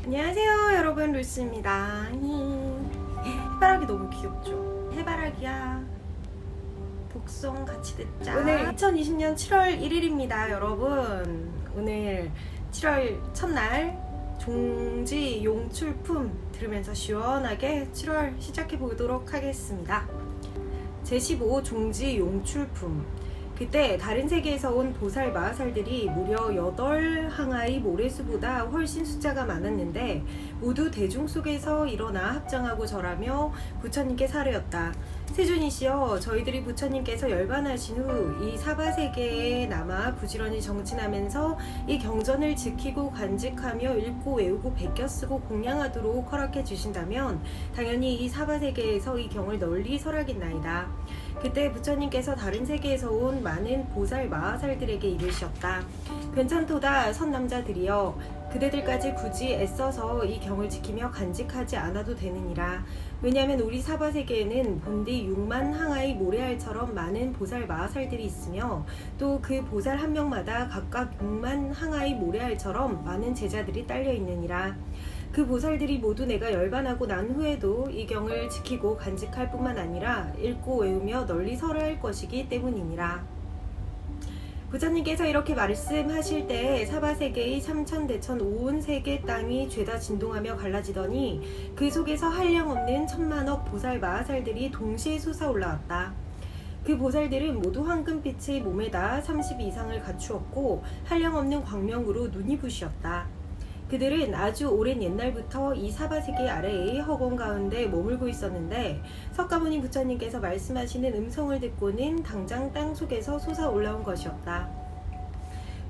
안녕하세요 여러분, 루시입니다. 해바라기 너무 귀엽죠? 해바라기야 복송 같이 듣자. 오늘 2020년 7월 1일입니다 여러분. 오늘 7월 첫날 종지 용출품 들으면서 시원하게 7월 시작해 보도록 하겠습니다. 제15 종지 용출품. 그때 다른 세계에서 온 보살 마하살들이 무려 8항아의 모래수보다 훨씬 숫자가 많았는데 모두 대중 속에서 일어나 합장하고 절하며 부처님께 사르였다. 세존이시여, 저희들이 부처님께서 열반하신 후 이 사바세계에 남아 부지런히 정진하면서 이 경전을 지키고 간직하며 읽고 외우고 베껴쓰고 공양하도록 허락해 주신다면 당연히 이 사바세계에서 이 경을 널리 설하겠나이다. 그때 부처님께서 다른 세계에서 온 많은 보살 마하살들에게 이르셨다. 괜찮도다 선남자들이여, 그대들까지 굳이 애써서 이 경을 지키며 간직하지 않아도 되느니라. 왜냐하면 우리 사바세계에는 본디 6만 항아의 모래알처럼 많은 보살 마하살들이 있으며 또 그 보살 한 명마다 각각 6만 항아의 모래알처럼 많은 제자들이 딸려 있느니라. 그 보살들이 모두 내가 열반하고 난 후에도 이 경을 지키고 간직할 뿐만 아니라 읽고 외우며 널리 설할 것이기 때문이니라. 부처님께서 이렇게 말씀하실 때 사바세계의 삼천대천 온 세계 땅이 죄다 진동하며 갈라지더니 그 속에서 한량없는 천만억 보살 마하살들이 동시에 솟아올라왔다. 그 보살들은 모두 황금빛의 몸에다 30 이상을 갖추었고 한량없는 광명으로 눈이 부시었다. 그들은 아주 오랜 옛날부터 이 사바세계 아래의 허공 가운데 머물고 있었는데 석가모니 부처님께서 말씀하시는 음성을 듣고는 당장 땅 속에서 솟아 올라온 것이었다.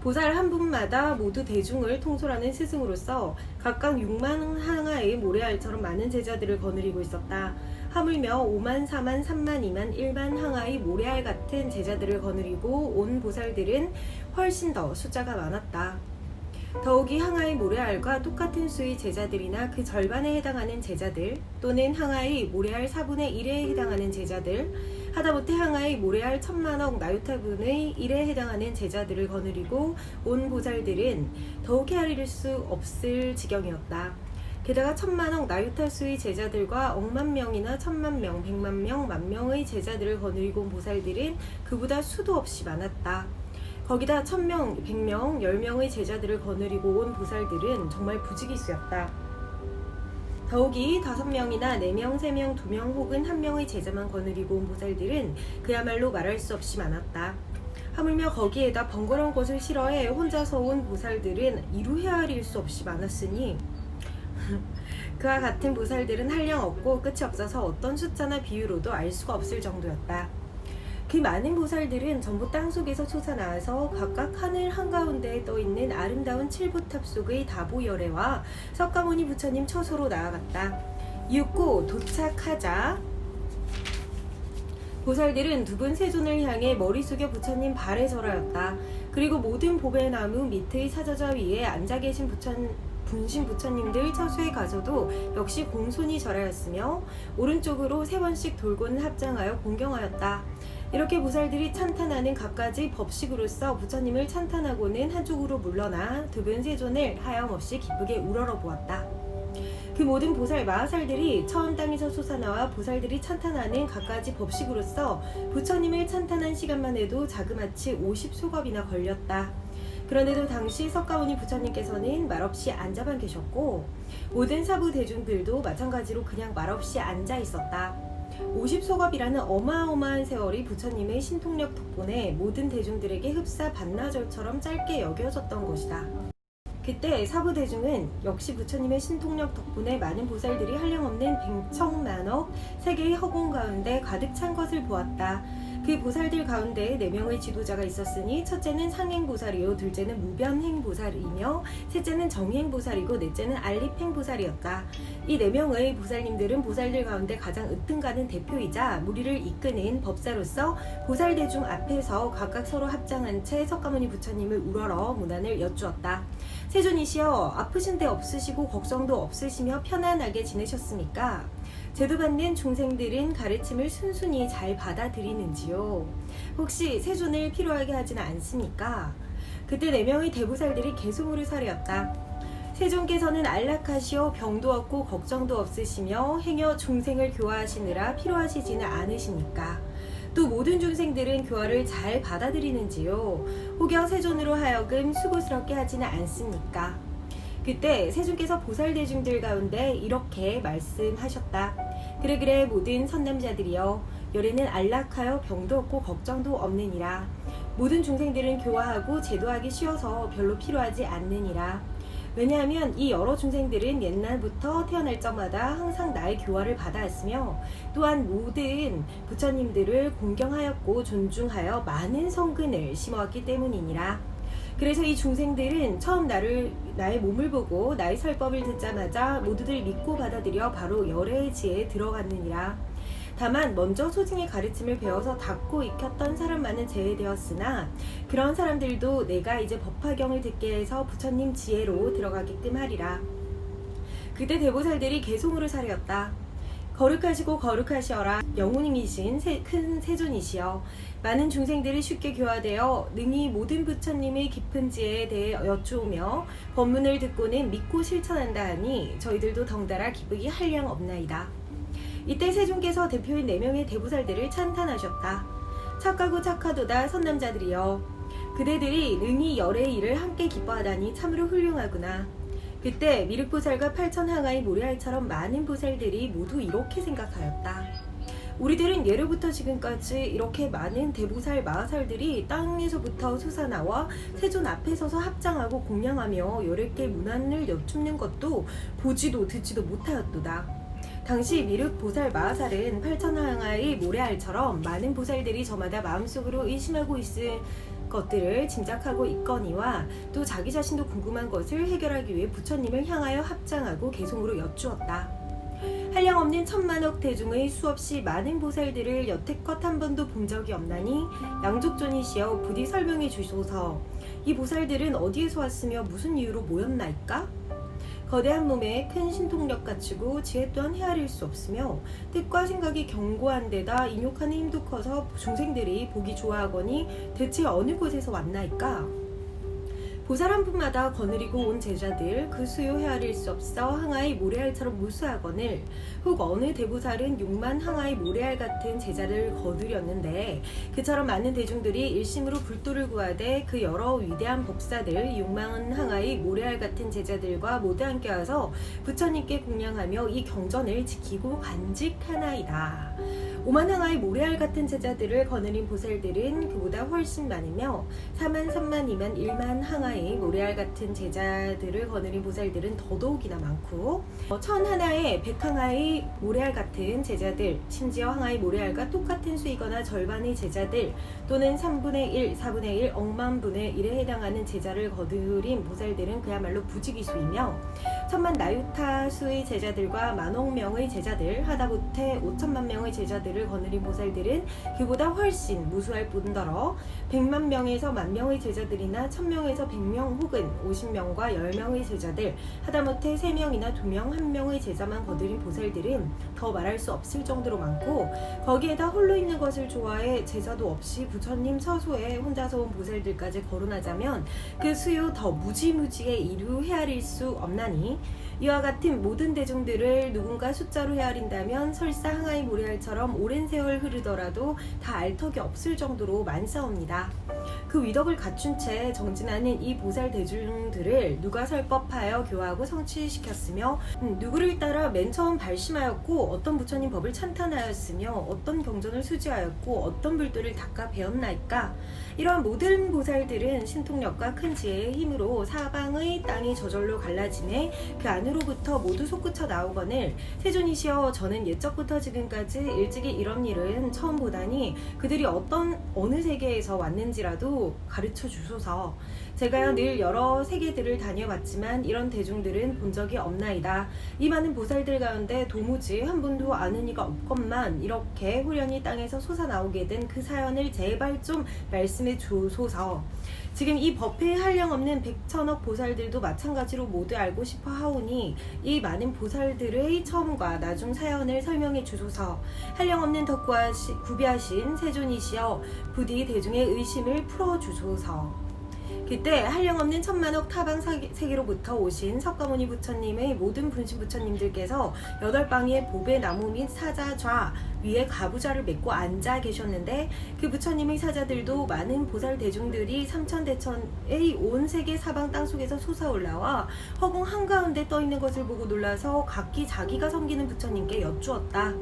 보살 한 분마다 모두 대중을 통솔하는 스승으로서 각각 6만 항아의 모래알처럼 많은 제자들을 거느리고 있었다. 하물며 5만, 4만, 3만, 2만, 1만 항아의 모래알 같은 제자들을 거느리고 온 보살들은 훨씬 더 숫자가 많았다. 더욱이 항아의 모래알과 똑같은 수의 제자들이나 그 절반에 해당하는 제자들 또는 항아의 모래알 4분의 1에 해당하는 제자들, 하다못해 항아의 모래알 1000만억 나유타분의 1에 해당하는 제자들을 거느리고 온 보살들은 더욱 헤아릴 수 없을 지경이었다. 게다가 1000만억 나유타수의 제자들과 억만 명이나 1000만 명, 100만 명, 10,000명의 제자들을 거느리고 온 보살들은 그보다 수도 없이 많았다. 거기다 1000명, 100명, 10명의 제자들을 거느리고 온 보살들은 정말 부지기수였다. 더욱이 5명이나 4명, 3명, 2명 혹은 1명의 제자만 거느리고 온 보살들은 그야말로 말할 수 없이 많았다. 하물며 거기에다 번거로운 것을 싫어해 혼자서 온 보살들은 이루 헤아릴 수 없이 많았으니 그와 같은 보살들은 한량 없고 끝이 없어서 어떤 숫자나 비유로도 알 수가 없을 정도였다. 그 많은 보살들은 전부 땅속에서 솟아나와서 각각 하늘 한가운데에 떠있는 아름다운 칠보탑 속의 다보열애와 석가모니 부처님 처소로 나아갔다. 이윽고 도착하자 보살들은 두 분 세존을 향해 머리 숙여 부처님 발에 절하였다. 그리고 모든 보배나무 밑의 사저자 위에 앉아 계신 분신 부처님들 처소에 가서도 역시 공손히 절하였으며 오른쪽으로 3번씩 돌고는 합장하여 공경하였다. 이렇게 보살들이 찬탄하는 갖가지 법식으로서 부처님을 찬탄하고는 한쪽으로 물러나 두 분 세존을 하염없이 기쁘게 우러러 보았다. 그 모든 보살 마하살들이 처음 땅에서 솟아나와 보살들이 찬탄하는 갖가지 법식으로서 부처님을 찬탄한 시간만 해도 자그마치 50소겁이나 걸렸다. 그런데도 당시 석가모니 부처님께서는 말없이 앉아만 계셨고 모든 사부 대중들도 마찬가지로 그냥 말없이 앉아 있었다. 50소겁이라는 어마어마한 세월이 부처님의 신통력 덕분에 모든 대중들에게 흡사 반나절처럼 짧게 여겨졌던 것이다. 그때 사부 대중은 역시 부처님의 신통력 덕분에 많은 보살들이 한량없는 백천만억 세계의 허공 가운데 가득 찬 것을 보았다. 그 보살들 가운데 4명의 지도자가 있었으니 첫째는 상행보살이요, 둘째는 무변행보살이며 셋째는 정행보살이고 넷째는 알립행보살이었다. 이 4명의 보살님들은 보살들 가운데 가장 으뜸가는 대표이자 무리를 이끄는 법사로서 보살대중 앞에서 각각 서로 합장한 채 석가모니 부처님을 우러러 문안을 여쭈었다. 세존이시여, 아프신 데 없으시고 걱정도 없으시며 편안하게 지내셨습니까? 제도받는 중생들은 가르침을 순순히 잘 받아들이는지요? 혹시 세존을 필요하게 하지는 않습니까? 그때 4명의 대보살들이 개수물을 사려였다. 세존께서는 안락하시오 병도 없고 걱정도 없으시며 행여 중생을 교화하시느라 필요하시지는 않으시니까. 또 모든 중생들은 교화를 잘 받아들이는지요. 혹여 세존으로 하여금 수고스럽게 하지는 않습니까? 그때 세존께서 보살대중들 가운데 이렇게 말씀하셨다. 그래 모든 선남자들이여, 열에는 안락하여 병도 없고 걱정도 없느니라. 모든 중생들은 교화하고 제도하기 쉬워서 별로 필요하지 않느니라. 왜냐하면 이 여러 중생들은 옛날부터 태어날 적마다 항상 나의 교화를 받아왔으며, 또한 모든 부처님들을 공경하였고 존중하여 많은 성근을 심어왔기 때문이니라. 그래서 이 중생들은 처음 나의 몸을 보고 나의 설법을 듣자마자 모두들 믿고 받아들여 바로 열의 지에 들어갔느니라. 다만 먼저 소징의 가르침을 배워서 닫고 익혔던 사람만은 제외되었으나, 그런 사람들도 내가 이제 법화경을 듣게 해서 부처님 지혜로 들어가게끔 하리라. 그때 대보살들이 개송으로 사려었다. 거룩하시고 거룩하시어라. 영혼님이신 큰 세존이시여, 많은 중생들이 쉽게 교화되어 능히 모든 부처님의 깊은 지혜에 대해 여쭈오며 법문을 듣고는 믿고 실천한다 하니 저희들도 덩달아 기쁘기 한량 없나이다. 이때 세존께서 대표인 4명의 대보살들을 찬탄하셨다. 착하고 착하도다 선남자들이여, 그대들이 능히 열의 일을 함께 기뻐하다니 참으로 훌륭하구나. 그때 미륵보살과 8,000항아의 모래알처럼 많은 보살들이 모두 이렇게 생각하였다. 우리들은 예로부터 지금까지 이렇게 많은 대보살 마하살들이 땅에서부터 솟아나와 세존 앞에 서서 합장하고 공양하며 열애께 문안을 여쭙는 것도 보지도 듣지도 못하였도다. 당시 미륵 보살 마하살은 8,000항아의 모래알처럼 많은 보살들이 저마다 마음속으로 의심하고 있을 것들을 짐작하고 있거니와, 또 자기 자신도 궁금한 것을 해결하기 위해 부처님을 향하여 합장하고 개송으로 여쭈었다. 한량없는 천만억 대중의 수없이 많은 보살들을 여태껏 한 번도 본 적이 없나니 양족존이시여 부디 설명해 주소서. 이 보살들은 어디에서 왔으며 무슨 이유로 모였나이까? 거대한 몸에 큰 신통력 갖추고 지혜 또한 헤아릴 수 없으며 뜻과 생각이 견고한 데다 인욕하는 힘도 커서 중생들이 보기 좋아하거니 대체 어느 곳에서 왔나이까? 보살 한 분마다 거느리고 온 제자들 그 수요 헤아릴 수 없어 항아의 모래알처럼 무수하거늘, 혹 어느 대보살은 6만 항아의 모래알 같은 제자를 거두렸는데, 그처럼 많은 대중들이 일심으로 불도를 구하되 그 여러 위대한 법사들 6만 항아의 모래알 같은 제자들과 모두 함께 와서 부처님께 공양하며 이 경전을 지키고 간직하나이다. 5만 항아의 모래알 같은 제자들을 거느린 보살들은 그보다 훨씬 많으며 4만, 3만, 2만, 1만 항아의 모래알 같은 제자들을 거느린 보살들은 더더욱이나 많고, 1001의 100항아의 모래알 같은 제자들, 심지어 항아의 모래알과 똑같은 수이거나 절반의 제자들, 또는 3분의 1, 4분의 1, 억만분의 1에 해당하는 제자를 거느린 보살들은 그야말로 부지기수이며, 천만 나유타 수의 제자들과 만억 명의 제자들, 하다못해 5천만 명의 제자들을 거느린 보살들은 그보다 훨씬 무수할 뿐더러 100만 명에서 만 명의 제자들이나 1000명에서 100명 혹은 50명과 10명의 제자들, 하다못해 3명이나 2명, 1명의 제자만 거느린 보살들은 더 말할 수 없을 정도로 많고, 거기에다 홀로 있는 것을 좋아해 제자도 없이 부처님 처소에 혼자서 온 보살들까지 거론하자면 그 수요 더 무지무지에 이루 헤아릴 수 없나니, 이와 같은 모든 대중들을 누군가 숫자로 헤아린다면 설사 항아의 모래알처럼 오랜 세월 흐르더라도 다 알 턱이 없을 정도로 많사옵니다. 그 위덕을 갖춘 채 정진하는 이 보살 대중들을 누가 설법하여 교화하고 성취시켰으며, 누구를 따라 맨 처음 발심하였고 어떤 부처님 법을 찬탄하였으며 어떤 경전을 수지하였고 어떤 불도를 닦아 배웠나이까? 이러한 모든 보살들은 신통력과 큰 지혜의 힘으로 사방의 땅이 저절로 갈라지매 그 안으로부터 모두 솟구쳐 나오거늘, 세존이시여, 저는 옛적부터 지금까지 일찍이 이런 일은 처음 보다니 그들이 어느 세계에서 왔는지라도 가르쳐 주소서. 제가 늘 여러 세계들을 다녀봤지만 이런 대중들은 본 적이 없나이다. 이 많은 보살들 가운데 도무지 한 분도 아는 이가 없건만 이렇게 후련히 땅에서 솟아나오게 된 그 사연을 제발 좀 말씀해 주소서. 지금 이 법회에 한량없는 100천억 보살들도 마찬가지로 모두 알고 싶어 하오니 이 많은 보살들의 처음과 나중 사연을 설명해 주소서. 한량없는 덕 구비하신 세존이시여, 부디 대중의 의심을 풀어 주소서. 그때 한량없는 천만억 타방 세계로부터 오신 석가모니 부처님의 모든 분신 부처님들께서 8방의 보배 나무 및 사자좌 위에 가부좌를 메고 앉아 계셨는데, 그 부처님의 사자들도 많은 보살 대중들이 삼천대천의 온 세계 사방 땅속에서 솟아올라와 허공 한가운데 떠있는 것을 보고 놀라서 각기 자기가 섬기는 부처님께 여쭈었다.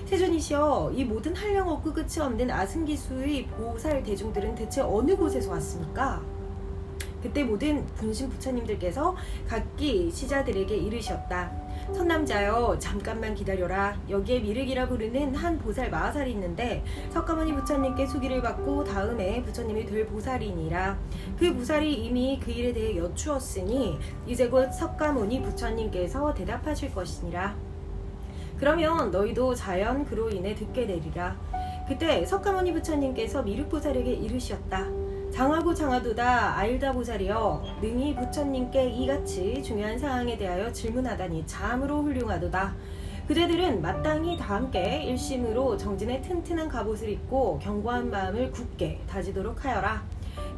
세존이시여, 이 모든 한량 없고 끝이 없는 아승기수의 보살 대중들은 대체 어느 곳에서 왔습니까? 그때 모든 분신 부처님들께서 각기 시자들에게 이르셨다. 선남자여, 잠깐만 기다려라. 여기에 미륵이라 부르는 한 보살 마하살이 있는데 석가모니 부처님께 수기를 받고 다음에 부처님이 될 보살이니라. 그 보살이 이미 그 일에 대해 여쭈었으니 이제 곧 석가모니 부처님께서 대답하실 것이니라. 그러면 너희도 자연 그로 인해 듣게 되리라. 그때 석가모니 부처님께서 미륵보살에게 이르셨다. 장하고 장하도다 아일다 보살이여, 능히 부처님께 이같이 중요한 사항에 대하여 질문하다니 참으로 훌륭하도다. 그대들은 마땅히 다 함께 일심으로 정진의 튼튼한 갑옷을 입고 견고한 마음을 굳게 다지도록 하여라.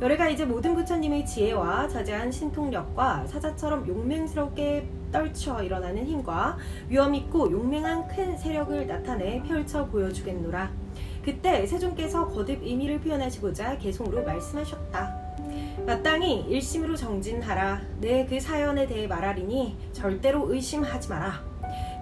여래가 이제 모든 부처님의 지혜와 자제한 신통력과 사자처럼 용맹스럽게 떨쳐 일어나는 힘과 위엄있고 용맹한 큰 세력을 나타내 펼쳐 보여주겠노라. 그때 세존께서 거듭 의미를 표현하시고자 개송으로 말씀하셨다. 마땅히 일심으로 정진하라. 내 그 사연에 대해 말하리니 절대로 의심하지 마라.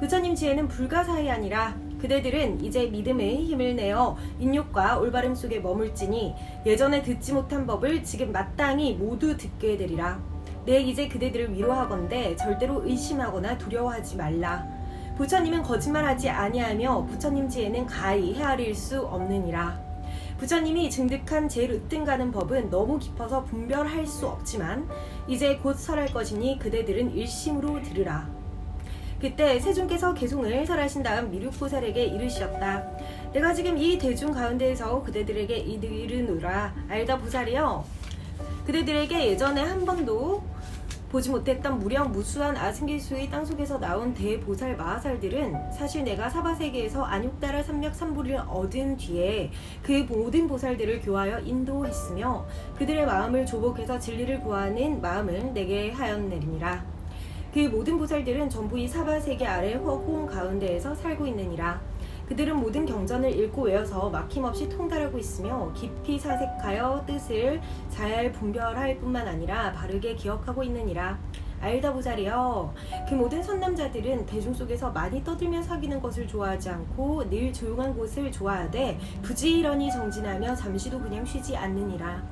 부처님 지혜는 불가사의하니라. 그대들은 이제 믿음의 힘을 내어 인욕과 올바름 속에 머물지니 예전에 듣지 못한 법을 지금 마땅히 모두 듣게 되리라. 내 이제 그대들을 위로하건대 절대로 의심하거나 두려워하지 말라. 부처님은 거짓말하지 아니하며 부처님 지혜는 가히 헤아릴 수 없느니라. 부처님이 증득한 제일 으뜸가는 법은 너무 깊어서 분별할 수 없지만 이제 곧 설할 것이니 그대들은 일심으로 들으라. 그때 세존께서 개송을 설하신 다음 미륵보살에게 이르시었다. 내가 지금 이 대중 가운데에서 그대들에게 이르노라. 알다 보살이여, 그대들에게 예전에 한 번도 보지 못했던 무량무수한 아승기수의 땅속에서 나온 대보살 마하살들은 사실 내가 사바세계에서 안욕다라 삼맥삼보리를 얻은 뒤에 그 모든 보살들을 교하여 인도했으며 그들의 마음을 조복해서 진리를 구하는 마음을 내게 하였느니라. 그 모든 보살들은 전부 이 사바세계 아래 허공 가운데에서 살고 있느니라. 그들은 모든 경전을 읽고 외워서 막힘없이 통달하고 있으며 깊이 사색하여 뜻을 잘 분별할 뿐만 아니라 바르게 기억하고 있느니라. 알다 보살이여, 그 모든 선남자들은 대중 속에서 많이 떠들며 사귀는 것을 좋아하지 않고 늘 조용한 곳을 좋아하되 부지런히 정진하며 잠시도 그냥 쉬지 않느니라.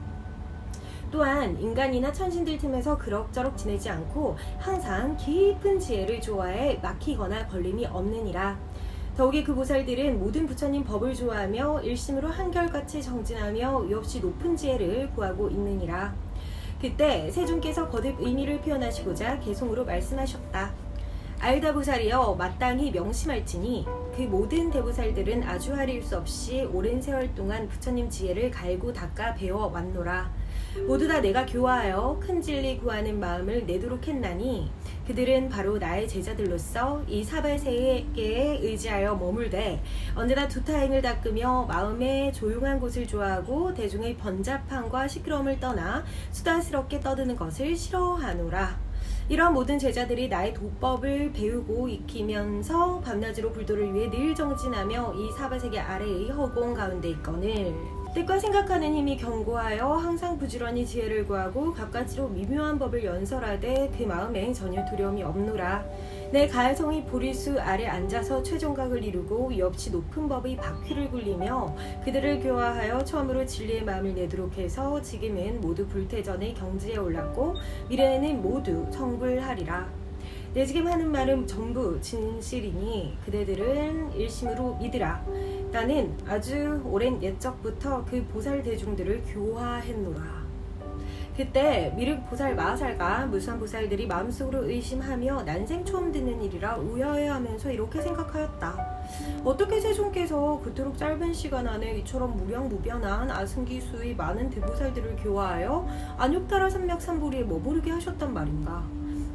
또한 인간이나 천신들 틈에서 그럭저럭 지내지 않고 항상 깊은 지혜를 좋아해 막히거나 걸림이 없느니라. 더욱이 그 보살들은 모든 부처님 법을 좋아하며 일심으로 한결같이 정진하며 위없이 높은 지혜를 구하고 있느니라. 그때 세존께서 거듭 의미를 표현하시고자 개송으로 말씀하셨다. 알다 보살이여, 마땅히 명심할지니 그 모든 대보살들은 아주 하릴 수 없이 오랜 세월 동안 부처님 지혜를 갈고 닦아 배워왔노라. 모두 다 내가 교화하여 큰 진리 구하는 마음을 내도록 했나니 그들은 바로 나의 제자들로서 이 사바세계에 의지하여 머물되 언제나 두타행을 닦으며 마음의 조용한 곳을 좋아하고 대중의 번잡함과 시끄러움을 떠나 수다스럽게 떠드는 것을 싫어하노라. 이러한 모든 제자들이 나의 도법을 배우고 익히면서 밤낮으로 불도를 위해 늘 정진하며 이 사바세계 아래의 허공 가운데 있거늘 뜻과 생각하는 힘이 견고하여 항상 부지런히 지혜를 구하고 갖가지로 미묘한 법을 연설하되 그 마음에 전혀 두려움이 없노라. 내 가해성이 보리수 아래 앉아서 최종각을 이루고 위없이 높은 법의 바퀴를 굴리며 그들을 교화하여 처음으로 진리의 마음을 내도록 해서 지금은 모두 불태전의 경지에 올랐고 미래에는 모두 성불하리라. 내 지금 하는 말은 전부 진실이니 그대들은 일심으로 믿으라. 나는 아주 오랜 옛적부터 그 보살 대중들을 교화했노라. 그때 미륵 보살 마하살과 무수한 보살들이 마음속으로 의심하며 난생 처음 듣는 일이라 우여해하면서 이렇게 생각하였다. 어떻게 세존께서 그토록 짧은 시간 안에 이처럼 무량무변한 아승기수의 많은 대보살들을 교화하여 안욕다라 삼맥삼보리에 머무르게 하셨단 말인가.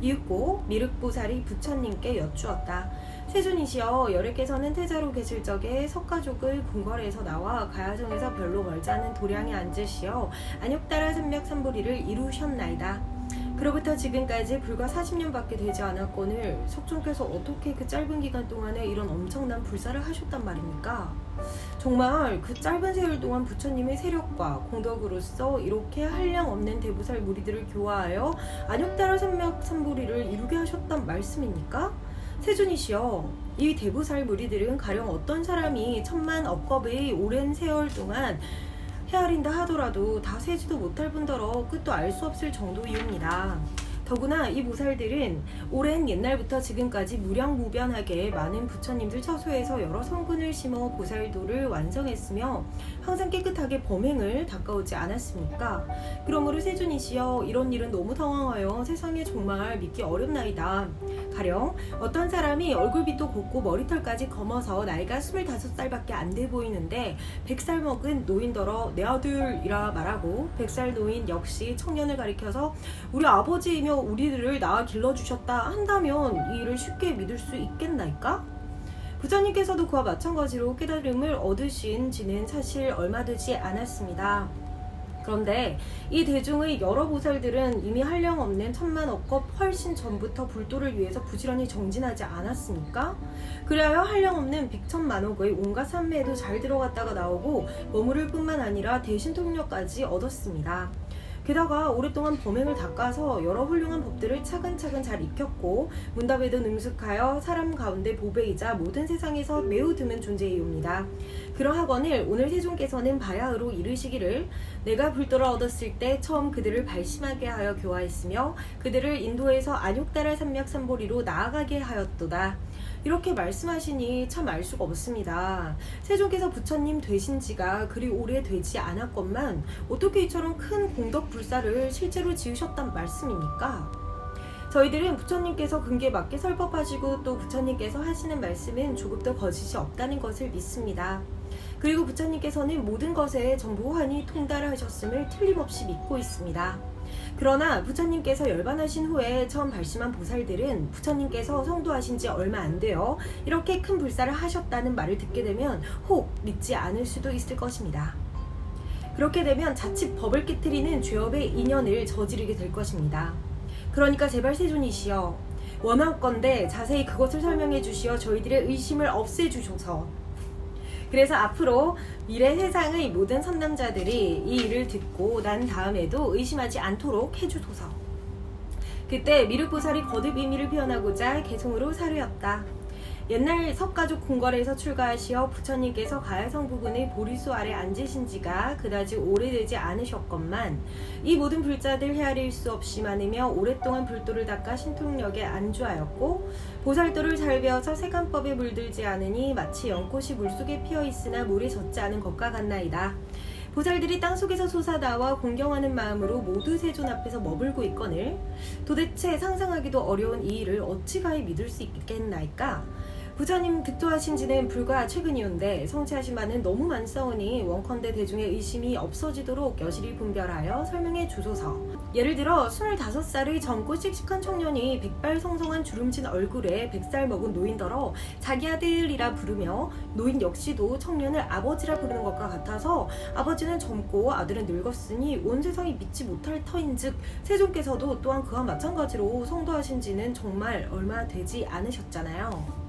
비웃고 미륵보살이 부처님께 여쭈었다. 세존이시여, 여래께서는 태자로 계실 적에 석가족을 궁궐에서 나와 가야정에서 별로 멀지 않은 도량에 앉으시어 안욕따라 삼맥삼보리를 이루셨나이다. 그로부터 지금까지 불과 40년밖에 되지 않았거늘 석종께서 어떻게 그 짧은 기간 동안에 이런 엄청난 불사를 하셨단 말입니까? 정말 그 짧은 세월 동안 부처님의 세력과 공덕으로서 이렇게 한량없는 대보살 무리들을 교화하여 안욕따라 삼맥삼보리를 이루게 하셨단 말씀입니까? 세존이시여, 이 대보살 무리들은 가령 어떤 사람이 천만 억겁의 오랜 세월 동안 헤아린다 하더라도 다 세지도 못할 뿐더러 끝도 알 수 없을 정도이옵니다. 더구나 이 보살들은 오랜 옛날부터 지금까지 무량무변하게 많은 부처님들 처소에서 여러 성근을 심어 보살도를 완성했으며 항상 깨끗하게 범행을 닦아오지 않았습니까? 그러므로 세존이시여, 이런 일은 너무 당황하여 세상에 정말 믿기 어렵나이다. 가령 어떤 사람이 얼굴빛도 곱고 머리털까지 검어서 나이가 25살밖에 안 돼 보이는데 100살 먹은 노인더러 내 아들이라 말하고 100살 노인 역시 청년을 가리켜서 우리 아버지이며 우리들을 낳아 길러주셨다 한다면 이 일을 쉽게 믿을 수 있겠나이까? 부처님께서도 그와 마찬가지로 깨달음을 얻으신 지는 사실 얼마 되지 않았습니다. 그런데 이 대중의 여러 보살들은 이미 한량없는 천만 억겁 훨씬 전부터 불도를 위해서 부지런히 정진하지 않았습니까? 그리하여 한량없는 백천만억의 온갖 산매에도 잘 들어갔다가 나오고 머무를 뿐만 아니라 대신 통력까지 얻었습니다. 게다가 오랫동안 범행을 닦아서 여러 훌륭한 법들을 차근차근 잘 익혔고 문답에도 능숙하여 사람 가운데 보배이자 모든 세상에서 매우 드문 존재이옵니다. 그러하거늘 오늘 세존께서는 바야흐로 이르시기를 내가 불도를 얻었을 때 처음 그들을 발심하게 하여 교화했으며 그들을 인도에서 안욕따라 삼맥삼보리로 나아가게 하였도다. 이렇게 말씀하시니 참 알 수가 없습니다. 세존께서 부처님 되신 지가 그리 오래 되지 않았건만 어떻게 이처럼 큰 공덕 불사를 실제로 지으셨단 말씀입니까? 저희들은 부처님께서 근기에 맞게 설법하시고 또 부처님께서 하시는 말씀은 조금도 거짓이 없다는 것을 믿습니다. 그리고 부처님께서는 모든 것에 전보환히 통달하셨음을 틀림없이 믿고 있습니다. 그러나 부처님께서 열반하신 후에 처음 발심한 보살들은 부처님께서 성도하신 지 얼마 안 되어 이렇게 큰 불사를 하셨다는 말을 듣게 되면 혹 믿지 않을 수도 있을 것입니다. 그렇게 되면 자칫 법을 깨트리는 죄업의 인연을 저지르게 될 것입니다. 그러니까 제발 세존이시여, 원하건대 자세히 그것을 설명해 주시어 저희들의 의심을 없애주소서. 그래서 앞으로 미래 세상의 모든 선남자들이 이 일을 듣고 난 다음에도 의심하지 않도록 해주소서. 그때 미륵보살이 거듭 의미를 표현하고자 개송으로 사르였다. 옛날 석가족 궁궐에서 출가하시어 부처님께서 가야성 부근의 보리수 아래 앉으신 지가 그다지 오래되지 않으셨건만 이 모든 불자들 헤아릴 수 없이 많으며 오랫동안 불도를 닦아 신통력에 안주하였고 보살도를 잘 배워서 세간법에 물들지 않으니 마치 연꽃이 물속에 피어있으나 물에 젖지 않은 것과 같나이다. 보살들이 땅속에서 솟아나와 공경하는 마음으로 모두 세존 앞에서 머물고 있거늘 도대체 상상하기도 어려운 이 일을 어찌가히 믿을 수 있겠나이까? 부처님 득도하신 지는 불과 최근이온데 성취하신 바는 너무 많사오니 원컨대 대중의 의심이 없어지도록 여실히 분별하여 설명해 주소서. 예를 들어 25살의 젊고 씩씩한 청년이 백발성성한 주름진 얼굴에 100살 먹은 노인더러 자기 아들이라 부르며 노인 역시도 청년을 아버지라 부르는 것과 같아서 아버지는 젊고 아들은 늙었으니 온 세상이 믿지 못할 터인즉 세존께서도 또한 그와 마찬가지로 성도하신 지는 정말 얼마 되지 않으셨잖아요.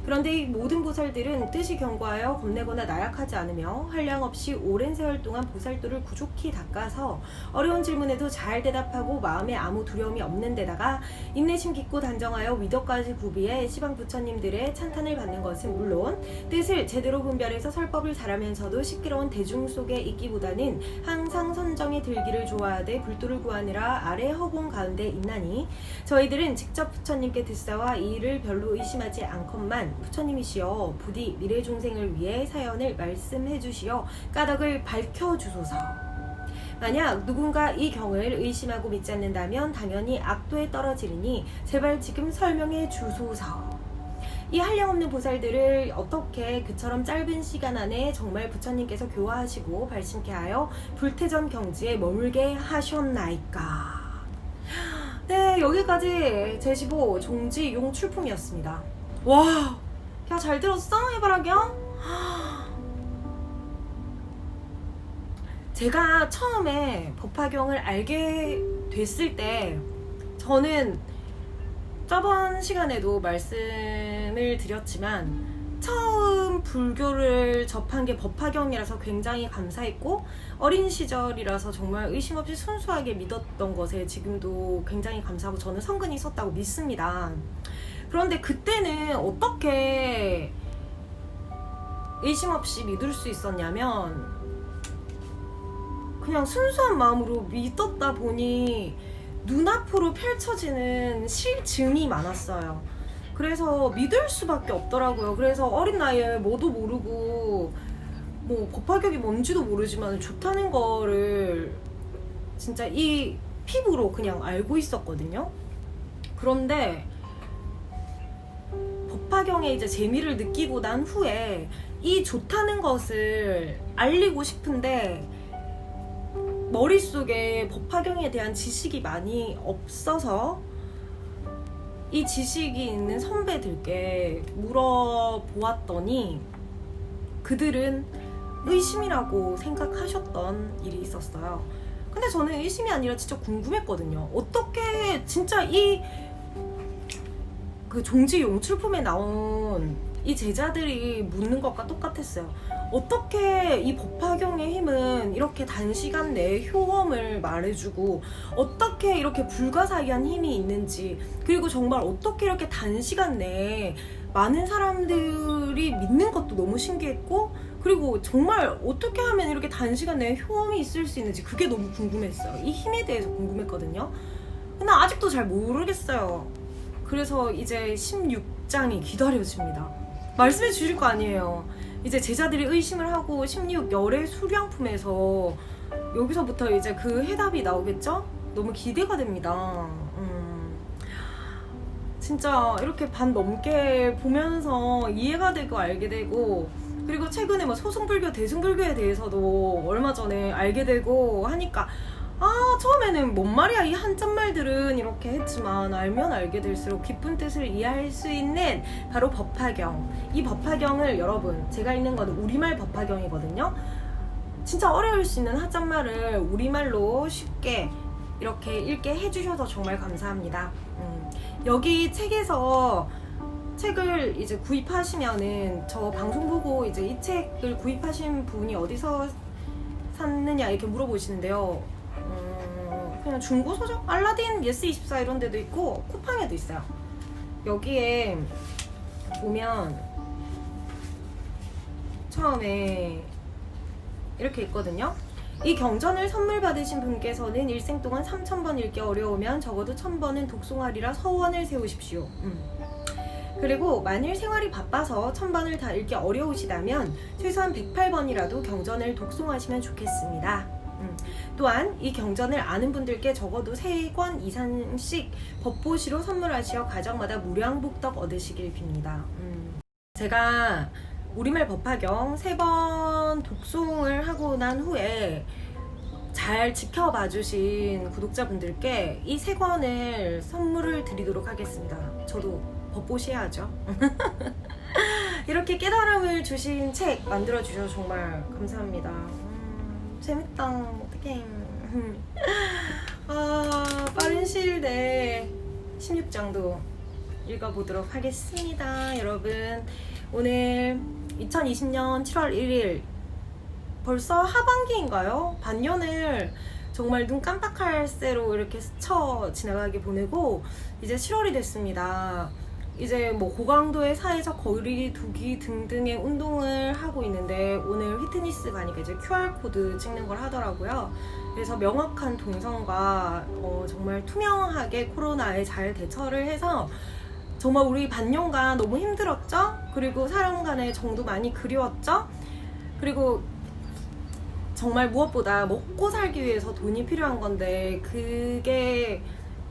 그런데 이 모든 보살들은 뜻이 견고하여 겁내거나 나약하지 않으며 한량없이 오랜 세월 동안 보살도를 구족히 닦아서 어려운 질문에도 잘 대답하고 마음에 아무 두려움이 없는 데다가 인내심 깊고 단정하여 위덕까지 구비해 시방 부처님들의 찬탄을 받는 것은 물론 뜻을 제대로 분별해서 설법을 잘하면서도 시끄러운 대중 속에 있기보다는 항상 선정에 들기를 좋아하되 불도를 구하느라 아래 허공 가운데 있나니 저희들은 직접 부처님께 듣사와 이 일을 별로 의심하지 않건만 부처님이시여 부디 미래 중생을 위해 사연을 말씀해 주시어 까닭을 밝혀주소서. 만약 누군가 이 경을 의심하고 믿지 않는다면 당연히 악도에 떨어지리니 제발 지금 설명해 주소서. 이 한량없는 보살들을 어떻게 그처럼 짧은 시간 안에 정말 부처님께서 교화하시고 발심케 하여 불태전 경지에 머물게 하셨나이까? 네, 여기까지 제15 종지용 출품이었습니다. 와, 야, 잘 들었어? 해바라기야? 제가 처음에 법화경을 알게 됐을 때 저는 저번 시간에도 말씀을 드렸지만 처음 불교를 접한 게 법화경이라서 굉장히 감사했고 어린 시절이라서 정말 의심 없이 순수하게 믿었던 것에 지금도 굉장히 감사하고 저는 성근이 있었다고 믿습니다. 그런데 그때는 어떻게 의심 없이 믿을 수 있었냐면 그냥 순수한 마음으로 믿었다 보니 눈앞으로 펼쳐지는 실증이 많았어요. 그래서 믿을 수밖에 없더라고요. 그래서 어린 나이에 뭐도 모르고 뭐 법화경이 뭔지도 모르지만 좋다는 거를 진짜 이 피부로 그냥 알고 있었거든요. 그런데 법화경의 이제 재미를 느끼고 난 후에 이 좋다는 것을 알리고 싶은데 머릿속에 법화경에 대한 지식이 많이 없어서 이 지식이 있는 선배들께 물어보았더니 그들은 의심이라고 생각하셨던 일이 있었어요. 근데 저는 의심이 아니라 진짜 궁금했거든요. 어떻게 진짜 이 그 종지용 출품에 나온 이 제자들이 묻는 것과 똑같았어요. 어떻게 이 법화경의 힘은 이렇게 단시간 내에 효험을 말해주고 어떻게 이렇게 불가사의한 힘이 있는지, 그리고 정말 어떻게 이렇게 단시간 내에 많은 사람들이 믿는 것도 너무 신기했고, 그리고 정말 어떻게 하면 이렇게 단시간 내에 효험이 있을 수 있는지 그게 너무 궁금했어요. 이 힘에 대해서 궁금했거든요. 근데 아직도 잘 모르겠어요. 그래서 이제 16장이 기다려집니다. 말씀해 주실 거 아니에요. 이제 제자들이 의심을 하고 16열의 수량품에서 여기서부터 이제 그 해답이 나오겠죠? 너무 기대가 됩니다. 진짜 이렇게 반 넘게 보면서 이해가 되고 알게 되고, 그리고 최근에 뭐 소승불교, 대승불교에 대해서도 얼마 전에 알게 되고 하니까 처음에는 뭔 말이야 이 한짠말들은 이렇게 했지만 알면 알게 될수록 깊은 뜻을 이해할 수 있는 바로 법화경. 이 법화경을 여러분, 제가 읽는 거는 우리말 법화경이거든요. 진짜 어려울 수 있는 한짠말을 우리말로 쉽게 이렇게 읽게 해주셔서 정말 감사합니다. 여기 책에서 책을 이제 구입하시면은 저 방송 보고 이제 이 책을 구입하신 분이 어디서 샀느냐 이렇게 물어보시는데요. 그냥 중고 서점? 알라딘, 예스24 이런 데도 있고 쿠팡에도 있어요. 여기에 보면 처음에 이렇게 있거든요. 이 경전을 선물 받으신 분께서는 일생 동안 3000번 읽기 어려우면 적어도 1000번은 독송하리라 서원을 세우십시오. 그리고 만일 생활이 바빠서 1000번을 다 읽기 어려우시다면 최소한 108번이라도 경전을 독송하시면 좋겠습니다. 또한 이 경전을 아는 분들께 적어도 3권 이상씩 법보시로 선물하시어 가정마다 무량복덕 얻으시길 빕니다. 제가 우리말 법화경 3번 독송을 하고 난 후에 잘 지켜봐 주신 구독자분들께 이 3권을 선물을 드리도록 하겠습니다. 저도 법보시 해야죠. 이렇게 깨달음을 주신 책 만들어 주셔서 정말 감사합니다. 재밌다. 어떡해. 빠른 시일 내에 16장도 읽어보도록 하겠습니다. 여러분, 오늘 2020년 7월 1일 벌써 하반기인가요? 반년을 정말 눈 깜빡할 새로 이렇게 스쳐 지나가게 보내고 이제 7월이 됐습니다. 이제 뭐 고강도의 사회적 거리 두기 등등의 운동을 하고 있는데 오늘 휘트니스 가니까 이제 QR코드 찍는 걸 하더라고요. 그래서 명확한 동선과 정말 투명하게 코로나에 잘 대처를 해서 정말 우리 반년간 너무 힘들었죠? 그리고 사람 간의 정도 많이 그리웠죠? 그리고 정말 무엇보다 먹고 살기 위해서 돈이 필요한 건데 그게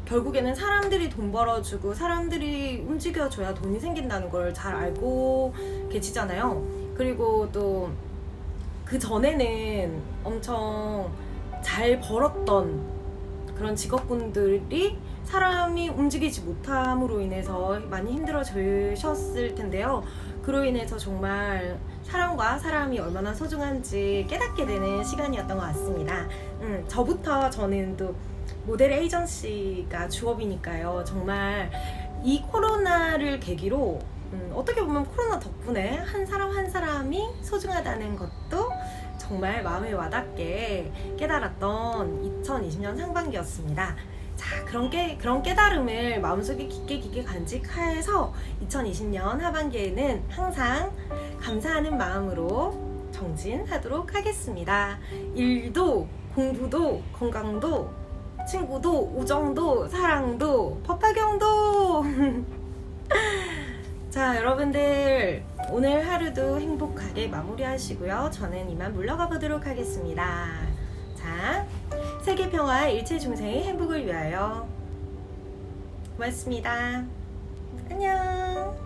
결국에는 사람들이 돈 벌어주고 사람들이 움직여줘야 돈이 생긴다는 걸 잘 알고 계시잖아요. 그리고 또 그 전에는 엄청 잘 벌었던 그런 직업군들이 사람이 움직이지 못함으로 인해서 많이 힘들어지셨을 텐데요. 그로 인해서 정말 사람과 사람이 얼마나 소중한지 깨닫게 되는 시간이었던 것 같습니다. 저는 또 모델 에이전시가 주업이니까요. 정말 이 코로나를 계기로 어떻게 보면 코로나 덕분에 한 사람 한 사람이 소중하다는 것도 정말 마음에 와닿게 깨달았던 2020년 상반기였습니다. 자, 그런 깨달음을 마음속에 깊게 간직해서 2020년 하반기에는 항상 감사하는 마음으로 정진하도록 하겠습니다. 일도, 공부도, 건강도, 친구도, 우정도, 사랑도, 법화경도. 자, 여러분들 오늘 하루도 행복하게 마무리하시고요. 저는 이만 물러가 보도록 하겠습니다. 자, 세계평화 일체중생의 행복을 위하여 고맙습니다. 안녕.